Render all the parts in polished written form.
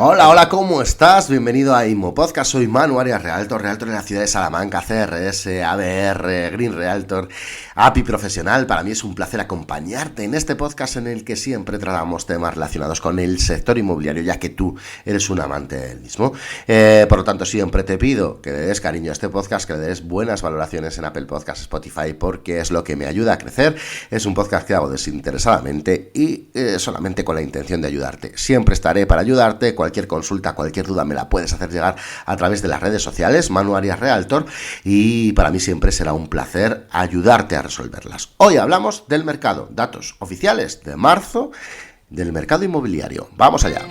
Hola, hola, ¿cómo estás? Bienvenido a IMO Podcast, soy Manu Arias, Realtor en la ciudad de Salamanca, CRS, ABR, Green Realtor, API Profesional. Para mí es un placer acompañarte en este podcast en el que siempre tratamos temas relacionados con el sector inmobiliario, ya que tú eres un amante del mismo. Por lo tanto, siempre te pido que le des cariño a este podcast, que le des buenas valoraciones en Apple Podcasts, Spotify, porque es lo que me ayuda a crecer. Es un podcast que hago desinteresadamente y solamente con la intención de ayudarte. Siempre estaré para ayudarte. Cualquier consulta, cualquier duda me la puedes hacer llegar a través de las redes sociales, Manu Arias Realtor, y para mí siempre será un placer ayudarte a resolverlas. Hoy hablamos del mercado, datos oficiales de marzo del mercado inmobiliario. Vamos allá.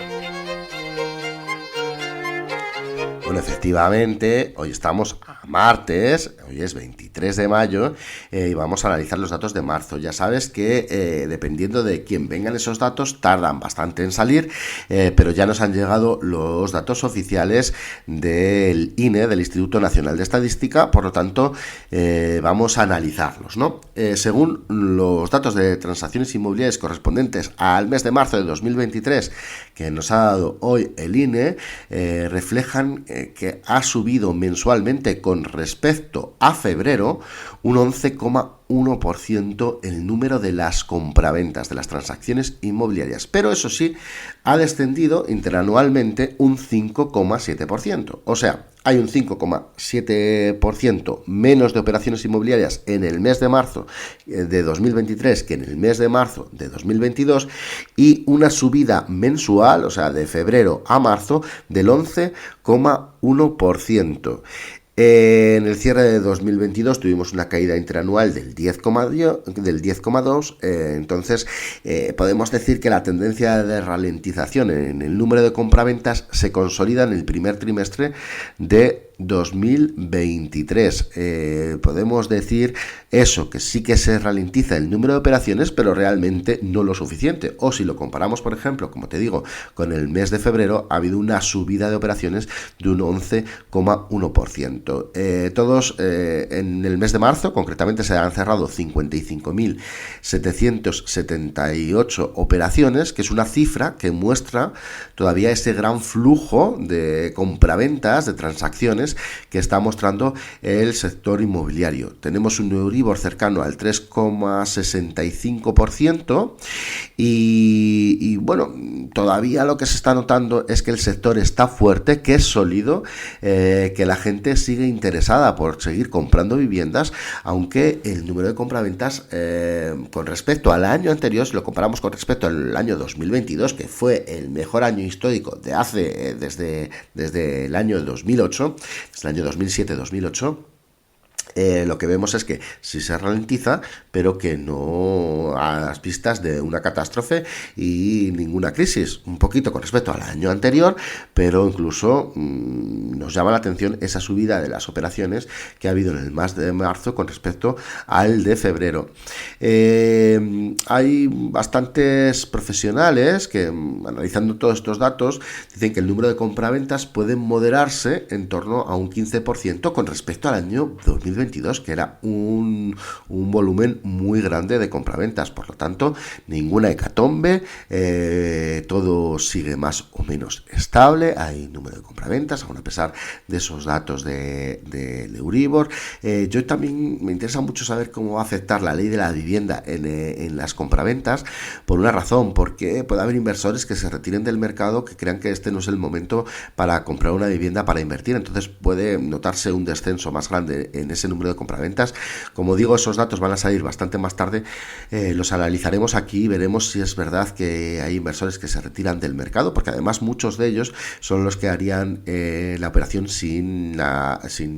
Bueno, efectivamente, hoy estamos a martes, hoy es 23 de mayo y vamos a analizar los datos de marzo. Ya sabes que dependiendo de quién vengan esos datos, tardan bastante en salir, pero ya nos han llegado los datos oficiales del INE, del Instituto Nacional de Estadística, por lo tanto, vamos a analizarlos, ¿no? Según los datos de transacciones inmobiliarias correspondientes al mes de marzo de 2023, que nos ha dado hoy el INE, reflejan que ha subido mensualmente con respecto a febrero un 11,1% el número de las compraventas, de las transacciones inmobiliarias. Pero eso sí, ha descendido interanualmente un 5,7%. O sea, hay un 5,7% menos de operaciones inmobiliarias en el mes de marzo de 2023 que en el mes de marzo de 2022 y una subida mensual, o sea, de febrero a marzo, del 11,1%. En el cierre de 2022 tuvimos una caída interanual del 10,2, entonces podemos decir que la tendencia de ralentización en el número de compraventas se consolida en el primer trimestre de 2023. Podemos decir eso, que sí que se ralentiza el número de operaciones, pero realmente no lo suficiente. O si lo comparamos, por ejemplo, como te digo, con el mes de febrero, ha habido una subida de operaciones de un 11,1%. Todos en el mes de marzo, concretamente, se han cerrado 55.778 operaciones, que es una cifra que muestra todavía ese gran flujo de compraventas, de transacciones que está mostrando el sector inmobiliario. Tenemos un Euribor cercano al 3,65% y bueno, todavía lo que se está notando es que el sector está fuerte, que es sólido, que la gente sigue interesada por seguir comprando viviendas, aunque el número de compraventas con respecto al año anterior, si lo comparamos con respecto al año 2022, que fue el mejor año histórico de hace desde el año 2008, desde el año 2007-2008, lo que vemos es que sí se ralentiza, pero que no a las pistas de una catástrofe y ninguna crisis. Un poquito con respecto al año anterior, pero incluso nos llama la atención esa subida de las operaciones que ha habido en el mes de marzo con respecto al de febrero. Hay bastantes profesionales que, analizando todos estos datos, dicen que el número de compraventas puede moderarse en torno a un 15% con respecto al año 2022, que era un volumen muy grande de compraventas. Por lo tanto, ninguna hecatombe, todo sigue más o menos estable, hay número de compraventas, aún a pesar de esos datos de Euribor. Yo también me interesa mucho saber cómo va a afectar la ley de la vivienda en las compraventas, por una razón, porque puede haber inversores que se retiren del mercado, que crean que este no es el momento para comprar una vivienda, para invertir. Entonces puede notarse un descenso más grande en ese número de compraventas. Como digo, esos datos van a salir bastante más tarde, los analizaremos aquí y veremos si es verdad que hay inversores que se retiran del mercado, porque además muchos de ellos son los que harían la operación sin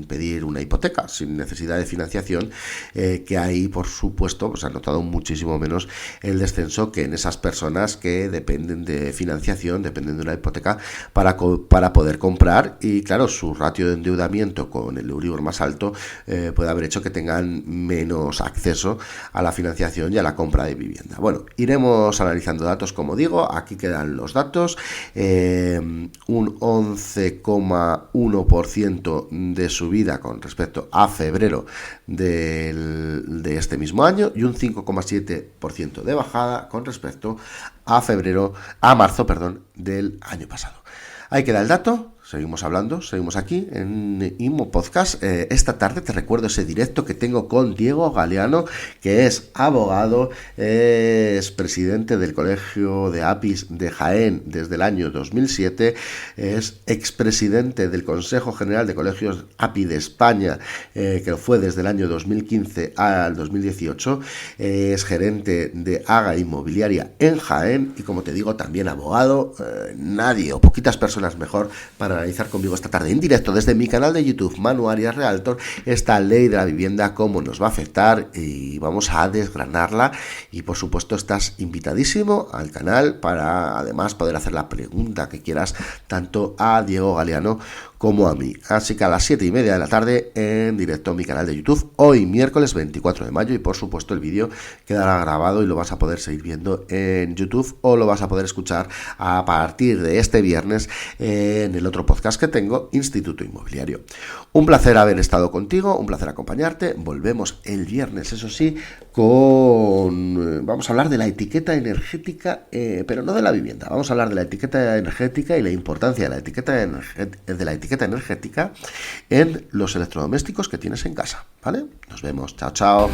pedir una hipoteca, sin necesidad de financiación, que ahí por supuesto pues ha notado muchísimo menos el descenso que en esas personas que dependen de financiación, dependen de una hipoteca para poder comprar, y claro, su ratio de endeudamiento con el Euribor más alto puede haber hecho que tengan menos acceso a la financiación y a la compra de vivienda. Bueno, iremos analizando datos, como digo. Aquí quedan los datos. Un 11,1% de subida con respecto a febrero de este mismo año y un 5,7% de bajada con respecto a marzo del año pasado. Ahí queda el dato. Seguimos hablando, seguimos aquí en IMO Podcast. Esta tarde te recuerdo ese directo que tengo con Diego Galeano, que es abogado, es presidente del Colegio de APIs de Jaén desde el año 2007, es expresidente del Consejo General de Colegios API de España, que lo fue desde el año 2015 al 2018, es gerente de AGA Inmobiliaria en Jaén y, como te digo, también abogado. Nadie o poquitas personas mejor para analizar conmigo esta tarde en directo desde mi canal de YouTube, Manu Arias Realtor, esta ley de la vivienda, cómo nos va a afectar, y vamos a desgranarla. Y por supuesto estás invitadísimo al canal para además poder hacer la pregunta que quieras tanto a Diego Galeano como a mí. Así que a las 7:30 de la tarde en directo en mi canal de YouTube, hoy miércoles 24 de mayo, y por supuesto el vídeo quedará grabado y lo vas a poder seguir viendo en YouTube o lo vas a poder escuchar a partir de este viernes en el otro podcast que tengo, Instituto Inmobiliario. Un placer haber estado contigo, un placer acompañarte. Volvemos el viernes, eso sí, vamos a hablar de la etiqueta energética, pero no de la vivienda. Vamos a hablar de la etiqueta energética y la importancia de la etiqueta energética en los electrodomésticos que tienes en casa, ¿vale? Nos vemos, chao, chao.